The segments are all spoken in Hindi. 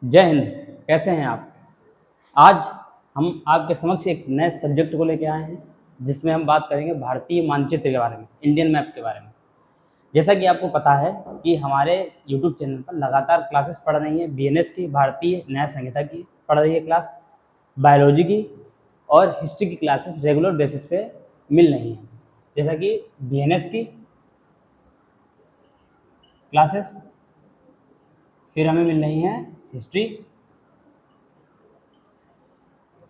जय हिंद। कैसे हैं आप? आज हम आपके समक्ष एक नए सब्जेक्ट को लेकर आए हैं जिसमें हम बात करेंगे भारतीय मानचित्र के बारे में, इंडियन मैप के बारे में। जैसा कि आपको पता है कि हमारे यूट्यूब चैनल पर लगातार क्लासेस पढ़ रही हैं। बीएनएस की, भारतीय न्याय संहिता की पढ़ रही है क्लास, बायोलॉजी की और हिस्ट्री की क्लासेस रेगुलर बेसिस पे मिल रही हैं। जैसा कि बीएनएस की क्लासेस, फिर हमें मिल रही हैं हिस्ट्री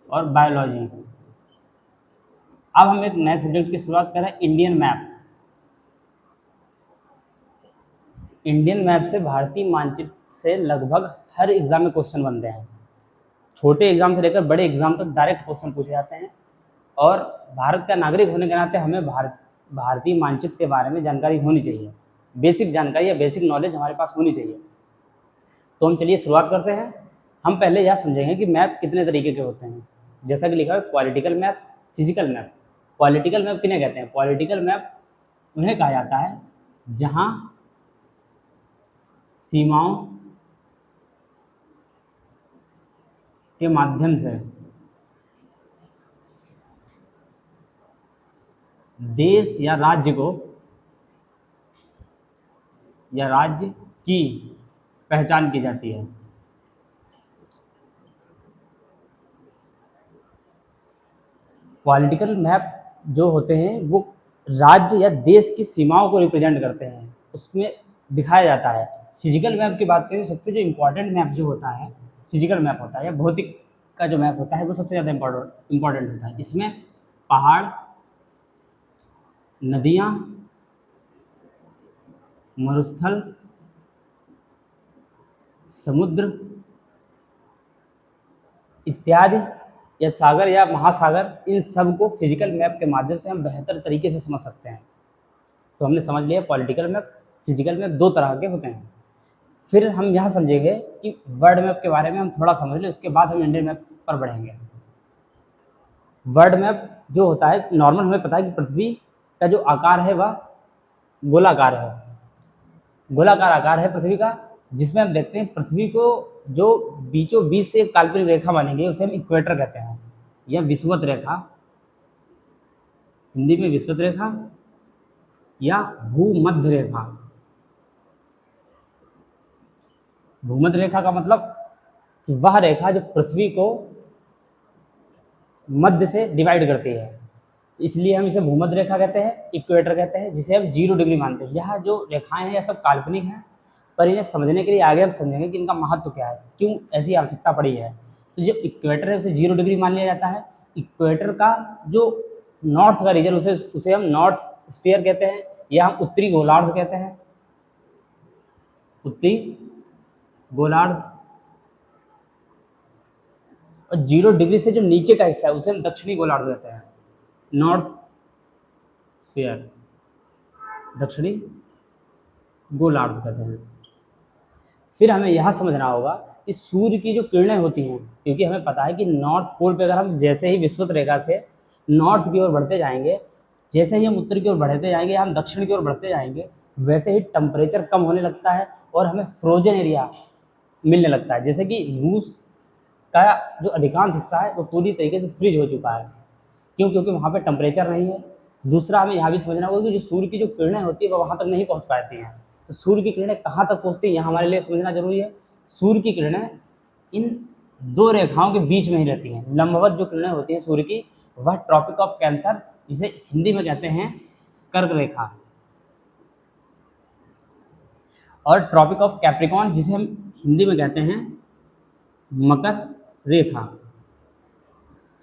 और बायोलॉजी। अब हम एक नए सब्जेक्ट की शुरुआत कर रहे हैं, इंडियन मैप। इंडियन मैप से भारतीय मानचित्र से लगभग हर एग्जाम में क्वेश्चन बनते हैं। छोटे एग्जाम से लेकर बड़े एग्जाम तक डायरेक्ट क्वेश्चन पूछे जाते हैं और भारत का नागरिक होने के नाते हमें भारतीय मानचित्र के बारे में जानकारी होनी चाहिए। बेसिक जानकारी या बेसिक नॉलेज हमारे पास होनी चाहिए। तो हम चलिए शुरुआत करते हैं। हम पहले यह समझेंगे कि मैप कितने तरीके के होते हैं। जैसा कि लिखा है political map, physical map. Political map किन्हें कहते हैं? पॉलिटिकल मैप उन्हें कहा जाता है जहां सीमाओं के माध्यम से देश या राज्य की पहचान की जाती है। पॉलिटिकल मैप जो होते हैं वो राज्य या देश की सीमाओं को रिप्रेजेंट करते हैं, उसमें दिखाया जाता है। फिजिकल मैप की बात करें, सबसे जो इम्पोर्टेंट मैप जो होता है फिजिकल मैप होता है, या भौतिक का जो मैप होता है वो सबसे ज़्यादा इम्पोर्टेंट होता है। इसमें पहाड़, नदियाँ, मरुस्थल, समुद्र इत्यादि, या सागर या महासागर, इन सब को फिजिकल मैप के माध्यम से हम बेहतर तरीके से समझ सकते हैं। तो हमने समझ लिया पॉलिटिकल मैप, फिजिकल मैप दो तरह के होते हैं। फिर हम यह समझेंगे कि वर्ल्ड मैप के बारे में हम थोड़ा समझ लें, उसके बाद हम इंडियन मैप पर बढ़ेंगे। वर्ल्ड मैप जो होता है, नॉर्मल हमें पता है कि पृथ्वी का जो आकार है वह गोलाकार है, गोलाकार आकार है पृथ्वी का, जिसमें हम देखते हैं पृथ्वी को जो बीचों बीच से एक काल्पनिक रेखा बनेगी उसे हम इक्वेटर कहते हैं, या विषुवत रेखा, हिंदी में विषुवत रेखा या भूमध्य रेखा। भूमध्य रेखा का मतलब कि वह रेखा जो पृथ्वी को मध्य से डिवाइड करती है, इसलिए हम इसे भूमध्य रेखा कहते हैं, इक्वेटर कहते हैं, जिसे हम 0 डिग्री मानते हैं। यह जो रेखाएं हैं यह सब काल्पनिक हैं, पर इन्हें समझने के लिए आगे हम समझेंगे कि इनका महत्व क्या है, क्यों ऐसी आवश्यकता पड़ी है। तो जो इक्वेटर है उसे 0 डिग्री मान लिया जाता है। इक्वेटर का जो नॉर्थ का रीजन उसे हम नॉर्थ स्फीयर कहते हैं, या हम उत्तरी गोलार्ध कहते हैं, उत्तरी गोलार्ध। और 0 डिग्री से जो नीचे का हिस्सा है उसे हम दक्षिणी गोलार्ध कहते हैं, नॉर्थ स्फीयर, दक्षिणी गोलार्ध कहते हैं। फिर हमें यह समझना होगा कि सूर्य की जो किरणें होती हैं, क्योंकि हमें पता है कि नॉर्थ पोल पे अगर हम जैसे ही विषुवत रेखा से नॉर्थ की ओर बढ़ते जाएंगे, जैसे ही हम उत्तर की ओर बढ़ते जाएंगे, हम दक्षिण की ओर बढ़ते जाएंगे, वैसे ही टेम्परेचर कम होने लगता है और हमें फ्रोजन एरिया मिलने लगता है। जैसे कि रूस का जो अधिकांश हिस्सा है वो पूरी तरीके से फ्रीज हो चुका है। क्यों? क्योंकि वहाँ पे टेम्परेचर नहीं है। दूसरा हमें यहाँ भी समझना होगा कि जो सूर्य की जो किरणें होती है वो वहाँ तक नहीं पहुँच पाती हैं। तो सूर्य की किरणें कहाँ तक पहुँचती हैं यह हमारे लिए समझना जरूरी है। सूर्य की किरणें इन दो रेखाओं के बीच में ही रहती हैं। लंबवत जो किरणें होती हैं सूर्य की, वह ट्रॉपिक ऑफ कैंसर, जिसे हिंदी में कहते हैं कर्क रेखा, और ट्रॉपिक ऑफ कैप्रिकॉन, जिसे हम हिंदी में कहते हैं मकर रेखा।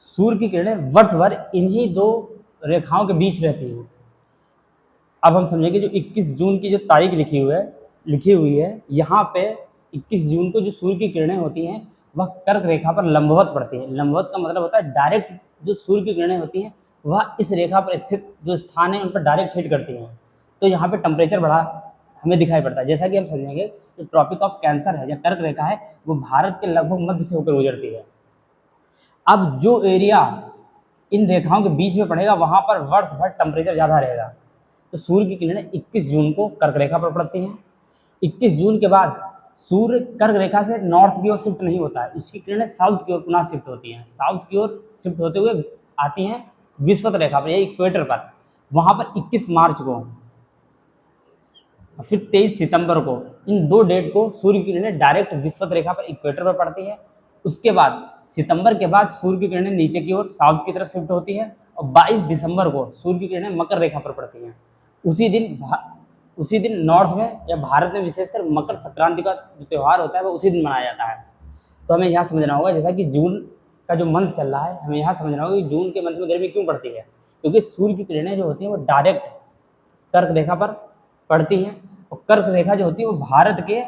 सूर्य की किरणें वर्ष भर इन्हीं दो रेखाओं के बीच रहती हैं। अब हम समझेंगे जो 21 जून की जो तारीख लिखी हुई है यहाँ पे 21 जून को जो सूर्य की किरणें होती हैं वह कर्क रेखा पर लंबवत पड़ती है। लंबवत का मतलब होता है डायरेक्ट जो सूर्य की किरणें होती हैं वह इस रेखा पर स्थित जो स्थान है उन पर डायरेक्ट हिट करती हैं। तो यहाँ पे टेम्परेचर बढ़ा हमें दिखाई पड़ता है। जैसा कि हम समझेंगे जो ट्रॉपिक ऑफ कैंसर है या कर्क रेखा है वो भारत के लगभग मध्य से होकर गुजरती है। अब जो एरिया इन रेखाओं के बीच में पड़ेगा वहाँ पर वर्ष भर टेम्परेचर ज़्यादा रहेगा। तो सूर्य की किरणें 21 जून को कर्क रेखा पर पड़ती हैं। 21 जून के बाद सूर्य कर्क रेखा से नॉर्थ की ओर शिफ्ट नहीं होता है, उसकी किरणें साउथ की ओर पुनः शिफ्ट होती हैं, साउथ की ओर शिफ्ट होते हुए आती हैं विषुवत रेखा पर या इक्वेटर पर। वहां पर 21 मार्च को और फिर 23 सितंबर को, इन दो डेट को सूर्य की किरणें डायरेक्ट विषुवत रेखा पर इक्वेटर पर पड़ती है। उसके बाद सितंबर के बाद सूर्य की किरणें नीचे की ओर साउथ की तरफ शिफ्ट होती है और 22 दिसंबर को सूर्य की किरणें मकर रेखा पर पड़ती हैं। उसी दिन नॉर्थ में या भारत में विशेषकर मकर संक्रांति का जो त्यौहार होता है वो उसी दिन मनाया जाता है। तो हमें यहाँ समझना होगा, जैसा कि जून का जो मंथ चल रहा है, हमें यहाँ समझना होगा कि जून के मंथ में गर्मी क्यों पड़ती है, क्योंकि सूर्य की किरणें जो होती हैं वो डायरेक्ट कर्क रेखा पर पड़ती हैं और कर्क रेखा जो होती है वो भारत के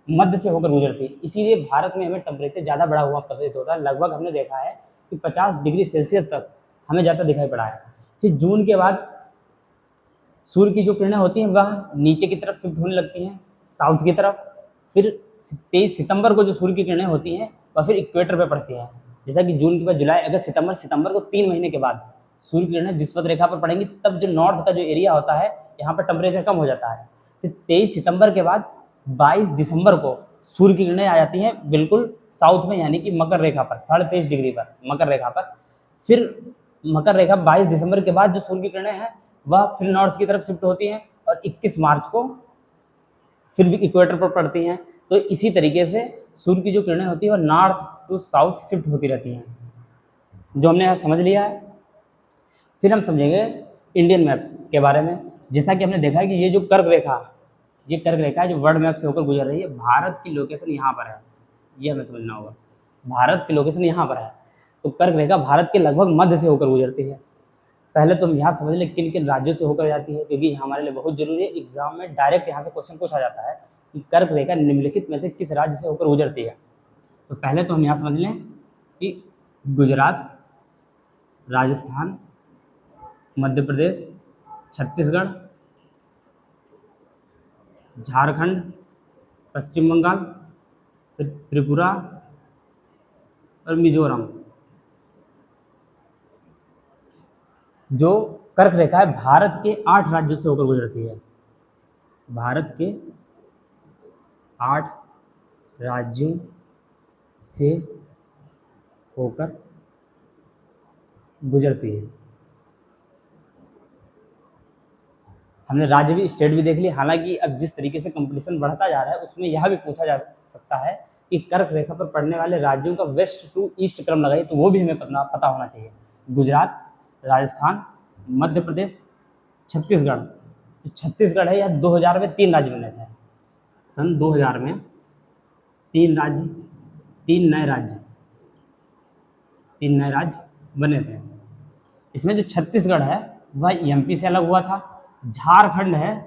मध्य से होकर गुजरती है। इसीलिए भारत में हमें टेम्परेचर ज़्यादा बढ़ा हुआ प्रतीत होता है। लगभग हमने देखा है कि 50 डिग्री सेल्सियस तक हमें ज़्यादा दिखाई पड़ा है। फिर जून के बाद सूर्य की जो किरणें होती हैं वह नीचे की तरफ शिफ्ट होने लगती हैं, साउथ की तरफ। फिर 23 सितंबर को जो सूर्य की किरणें होती हैं वह फिर इक्वेटर पर पड़ती हैं। जैसा कि जून के बाद जुलाई, अगस्त, सितंबर को 3 महीने के बाद सूर्य की किरणें विषुवत रेखा पर पड़ेंगी, तब जो नॉर्थ का जो एरिया होता है यहाँ पर टेम्परेचर कम हो जाता है। फिर 23 सितंबर के बाद 22 दिसंबर को सूर्य की किरणें आ जाती हैं बिल्कुल साउथ में, यानी कि मकर रेखा पर 23.5 डिग्री पर मकर रेखा पर। फिर मकर रेखा 22 दिसंबर के बाद जो सूर्य की किरणें हैं वह फिर नॉर्थ की तरफ शिफ्ट होती हैं और 21 मार्च को फिर भी इक्वेटर पर पड़ती हैं। तो इसी तरीके से सूर्य की जो किरणें होती हैं वह नॉर्थ टू साउथ शिफ्ट होती रहती हैं, जो हमने यहाँ समझ लिया है। फिर हम समझेंगे इंडियन मैप के बारे में। जैसा कि हमने देखा है कि ये कर्क रेखा है जो वर्ल्ड मैप से होकर गुजर रही है। भारत की लोकेशन यहाँ पर है, ये हमें समझना होगा, भारत की लोकेशन यहाँ पर है। तो कर्क रेखा भारत के लगभग मध्य से होकर गुजरती है। पहले तो हम यहाँ समझ लें किन किन राज्यों से होकर जाती है, क्योंकि हमारे लिए बहुत जरूरी है। एग्जाम में डायरेक्ट यहाँ से क्वेश्चन पूछा जाता है कि कर्क रेखा निम्नलिखित में से किस राज्य से होकर गुजरती है। तो पहले तो हम यहाँ समझ लें कि गुजरात, राजस्थान, मध्य प्रदेश, छत्तीसगढ़, झारखंड, पश्चिम बंगाल, फिर त्रिपुरा और मिजोरम। जो कर्क रेखा है भारत के 8 राज्यों से होकर गुजरती है, भारत के 8 राज्यों से होकर गुजरती है। हमने राज्य भी, स्टेट भी देख लिया। हालांकि अब जिस तरीके से कंपटीशन बढ़ता जा रहा है उसमें यह भी पूछा जा सकता है कि कर्क रेखा पर पड़ने वाले राज्यों का वेस्ट टू ईस्ट क्रम लगाइए, तो वो भी हमें पता होना चाहिए। गुजरात, राजस्थान, मध्य प्रदेश, छत्तीसगढ़। तो छत्तीसगढ़ है, यह 2000 में 3 राज्य बने थे। सन 2000 में 3 नए राज्य बने थे। इसमें जो छत्तीसगढ़ है वह एमपी से अलग हुआ था, झारखंड है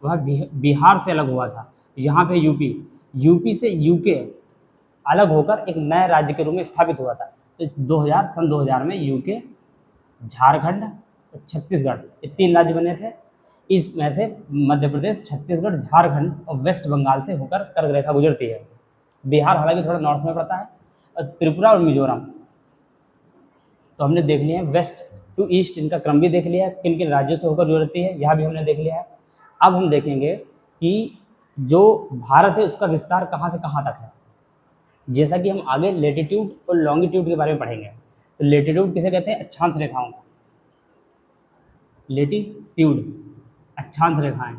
वह बिहार से अलग हुआ था, यहाँ पे यूपी से यूके अलग होकर एक नए राज्य के रूप में स्थापित हुआ था। तो सन 2000 में यूके, झारखंड और छत्तीसगढ़ ये 3 राज्य बने थे। इसमें से मध्य प्रदेश, छत्तीसगढ़, झारखंड और वेस्ट बंगाल से होकर कर्क रेखा गुजरती है। बिहार हालांकि थोड़ा नॉर्थ में पड़ता है, और त्रिपुरा और मिजोरम तो हमने देख लिया है। वेस्ट टू ईस्ट इनका क्रम भी देख लिया है, किन किन राज्यों से होकर गुजरती है यह भी हमने देख लिया है। अब हम देखेंगे कि जो भारत है उसका विस्तार कहाँ से कहाँ तक है। जैसा कि हम आगे लेटीट्यूड और लॉन्गिट्यूड के बारे में पढ़ेंगे। तो लेटीट्यूड किसे कहते हैं? अक्षांश रेखाओं को। लेटीट्यूड अक्षांश रेखाएं,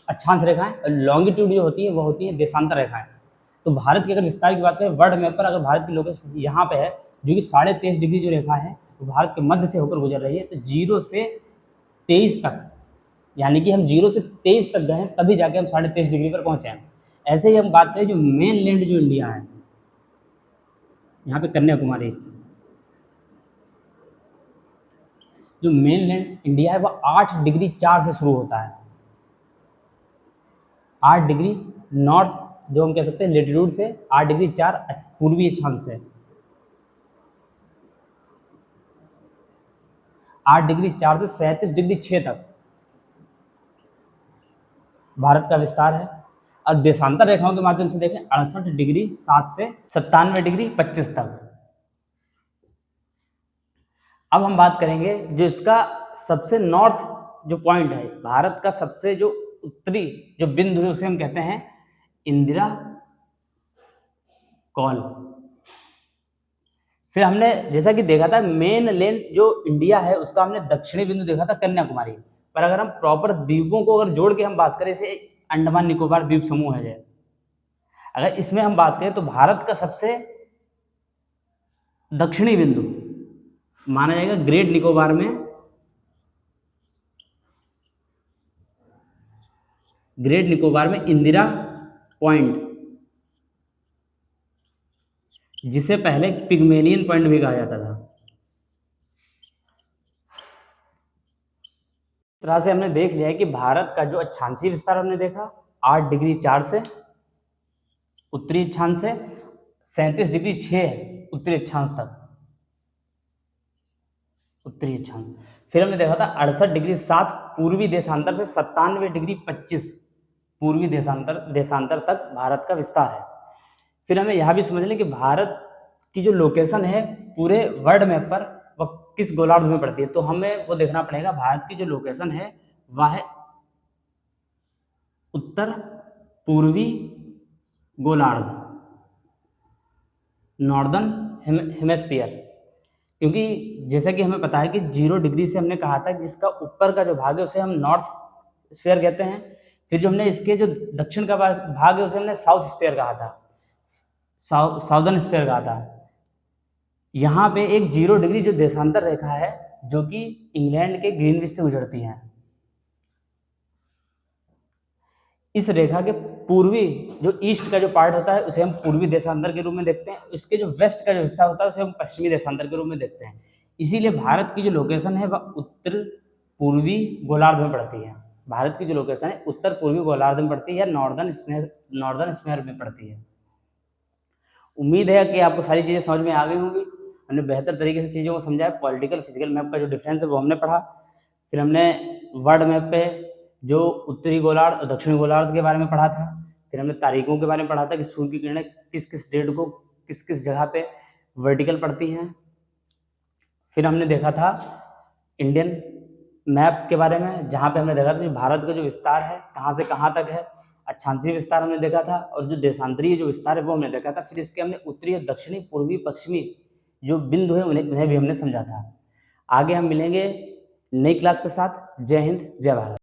अक्षांश रेखाएं, और लॉन्गिट्यूड जो होती है वो होती है देशांतर रेखाएं। तो भारत के अगर विस्तार की बात करें वर्ल्ड मैप पर, अगर भारत की लोकेशन यहाँ पे है जो कि 23.5 डिग्री जो रेखा है वो भारत के मध्य से होकर गुजर रही है। तो 0 से 23 तक, यानी कि हम 0 से 23 तक गए हैं तभी जाके हम 23.5 डिग्री पर पहुंचे हैं। ऐसे ही हम बात करें जो मेन लैंड जो इंडिया है, यहाँ पे कन्याकुमारी, जो मेन लैंड इंडिया है वह 8 डिग्री 4 से शुरू होता है। 8 डिग्री नॉर्थ जो हम कह सकते हैं लेटीट्यूड से, 8 डिग्री 4 पूर्वी अक्षांश से, 8 डिग्री 4 से 37 डिग्री 6 तक भारत का विस्तार है। और देशांतर रेखाओं के माध्यम से देखें 68 डिग्री 7 से 97 डिग्री 25 तक। अब हम बात करेंगे जो इसका सबसे नॉर्थ जो पॉइंट है, भारत का सबसे जो उत्तरी जो बिंदु है उसे हम कहते हैं इंदिरा कॉल। फिर हमने जैसा कि देखा था मेन लैंड जो इंडिया है उसका हमने दक्षिणी बिंदु देखा था कन्याकुमारी, पर अगर हम प्रॉपर द्वीपों को अगर जोड़ के हम बात करें, इसे अंडमान निकोबार द्वीप समूह है, अगर इसमें हम बात करें तो भारत का सबसे दक्षिणी बिंदु माना जाएगा ग्रेट निकोबार में, ग्रेट निकोबार में इंदिरा पॉइंट, जिसे पहले पिग्मेलियन पॉइंट भी कहा जाता था। इस तरह से हमने देख लिया है कि भारत का जो अक्षांशीय विस्तार हमने देखा 8 डिग्री 4 से उत्तरी अक्षांश से 37 डिग्री 6 उत्तरी अक्षांश तक, उत्तरी अक्षांश। फिर हमने देखा था 68 डिग्री 7 पूर्वी देशांतर से 97 डिग्री 25 पूर्वी देशांतर तक भारत का विस्तार है। फिर हमें यह भी समझ लें कि भारत की जो लोकेशन है पूरे वर्ल्ड मैप पर वह किस गोलार्ध में पड़ती है, तो हमें वो देखना पड़ेगा भारत की जो लोकेशन है वह है उत्तर पूर्वी गोलार्ध, नॉर्दर्न हेमिस्फीयर। क्योंकि जैसा कि हमें पता है कि 0 डिग्री से हमने कहा था कि जिसका ऊपर का जो भाग है उसे हम नॉर्थ स्फीयर कहते हैं, फिर जो हमने इसके जो दक्षिण का भाग है उसे हमने साउथ स्फीयर कहा था, साउदर्न स्फीयर कहा था। यहाँ पे एक 0 डिग्री जो देशांतर रेखा है जो कि इंग्लैंड के ग्रीनविच से गुजरती है, इस रेखा के पूर्वी जो ईस्ट का जो पार्ट होता है उसे हम पूर्वी देशांतर के रूप में देखते हैं, इसके जो वेस्ट का जो हिस्सा होता है उसे हम पश्चिमी देशांतर के रूप में देखते हैं। इसीलिए भारत की जो लोकेशन है वह उत्तर पूर्वी गोलार्ध में पड़ती है, भारत की जो लोकेशन है उत्तर पूर्वी गोलार्ध में पड़ती है या नॉर्दर्न स्फीयर में पड़ती है। उम्मीद है कि आपको सारी चीज़ें समझ में आ गई होंगी, हमने बेहतर तरीके से चीज़ों को समझाया। पॉलिटिकल फिजिकल मैप का जो डिफरेंस है वो हमने पढ़ा, फिर हमने वर्ल्ड मैप पे जो उत्तरी गोलार्ध और दक्षिणी गोलार्ध के बारे में पढ़ा था, फिर हमने तारीखों के बारे में पढ़ा था कि सूर्य की किरणें किस किस डेट को किस किस जगह पे वर्टिकल पड़ती हैं। फिर हमने देखा था इंडियन मैप के बारे में, जहाँ पे हमने देखा था कि भारत का जो विस्तार है कहाँ से कहाँ तक है, अक्षांशीय विस्तार हमने देखा था, और जो देशांतरीय जो विस्तार है वो हमने देखा था। फिर इसके हमने उत्तरी और दक्षिणी पूर्वी पश्चिमी जो बिंदु है उन्हें भी हमने समझा था। आगे हम मिलेंगे नई क्लास के साथ। जय हिंद, जय भारत।